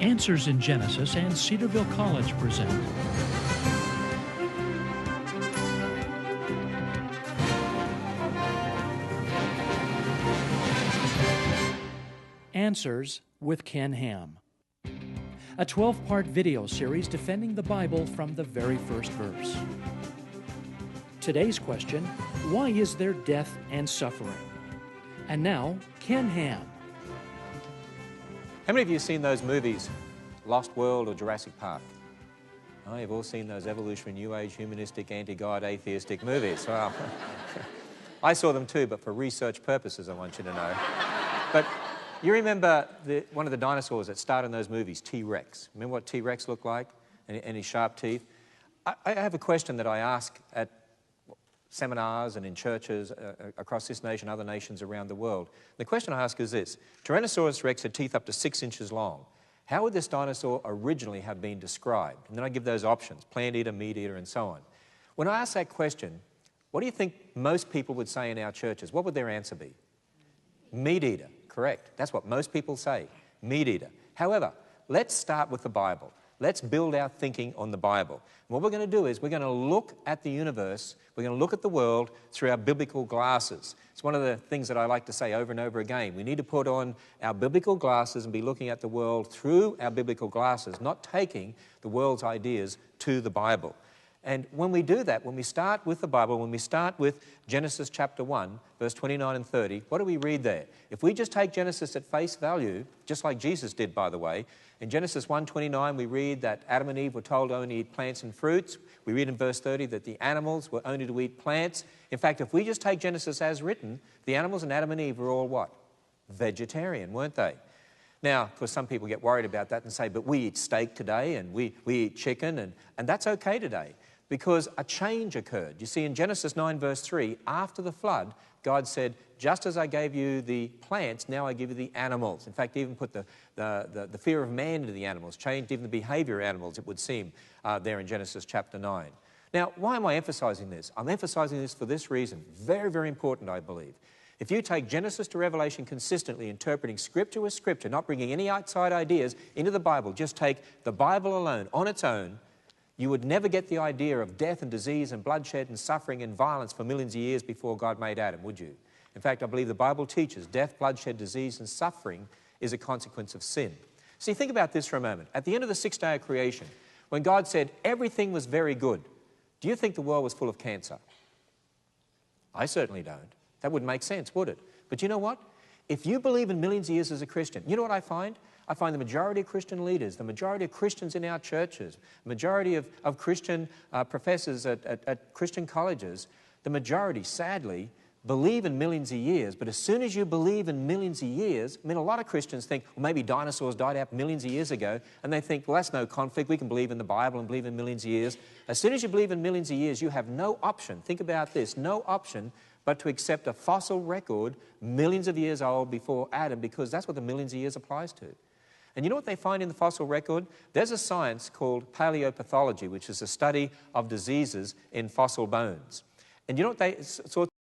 Answers in Genesis and Cedarville College present Answers with Ken Ham, a 12-part video series defending the Bible from the very first verse. Today's question, why is there death and suffering? And now, Ken Ham. How many of you have seen those movies, Lost World or Jurassic Park? Oh, you've all seen those evolutionary, new age, humanistic, anti-God, atheistic movies. Well, I saw them too, but for research purposes, I want you to know. But you remember one of the dinosaurs that starred in those movies, T-Rex. Remember what T-Rex looked like? And his sharp teeth? I have a question that I ask at seminars and in churches across this nation, other nations around the world. The question I ask is this: Tyrannosaurus rex had teeth up to 6 inches long. How would this dinosaur originally have been described? And then I give those options: plant eater, meat eater, and so on. When I ask that question, what do you think most people would say in our churches? What would their answer be? Meat eater, correct. That's what most people say, meat eater. However, let's start with the Bible. Let's build our thinking on the Bible. And what we're going to do is we're going to look at the universe, we're going to look at the world through our biblical glasses. It's one of the things that I like to say over and over again. We need to put on our biblical glasses and be looking at the world through our biblical glasses, not taking the world's ideas to the Bible. And when we do that, when we start with the Bible, when we start with Genesis chapter 1, verse 29 and 30, what do we read there? If we just take Genesis at face value, just like Jesus did, by the way, in Genesis 1:29 we read that Adam and Eve were told only to eat plants and fruits. We read in verse 30 that the animals were only to eat plants. In fact, if we just take Genesis as written, the animals and Adam and Eve were all what? Vegetarian, weren't they? Now, of course, some people get worried about that and say, but we eat steak today and we eat chicken, and that's okay today, because a change occurred. You see, in Genesis 9, verse 3, after the flood, God said, just as I gave you the plants, now I give you the animals. In fact, even put the fear of man into the animals, changed even the behavior of animals, it would seem, there in Genesis chapter 9. Now, why am I emphasizing this? I'm emphasizing this for this reason. Very, very important, I believe. If you take Genesis to Revelation consistently, interpreting Scripture with Scripture, not bringing any outside ideas into the Bible, just take the Bible alone, on its own, you would never get the idea of death and disease and bloodshed and suffering and violence for millions of years before God made Adam, would you? In fact, I believe the Bible teaches death, bloodshed, disease, and suffering is a consequence of sin. See, think about this for a moment. At the end of the 6th day of creation, when God said everything was very good, do you think the world was full of cancer? I certainly don't. That wouldn't make sense, would it? But you know what? If you believe in millions of years as a Christian, you know what I find? I find the majority of Christian leaders, the majority of Christians in our churches, the majority of Christian professors at Christian colleges, the majority, sadly, believe in millions of years. But as soon as you believe in millions of years, I mean, a lot of Christians think, well, maybe dinosaurs died out millions of years ago, and they think, well, that's no conflict. We can believe in the Bible and believe in millions of years. As soon as you believe in millions of years, you have no option. Think about this, no option but to accept a fossil record millions of years old before Adam, because that's what the millions of years applies to. And you know what they find in the fossil record? There's a science called paleopathology, which is a study of diseases in fossil bones. And you know what they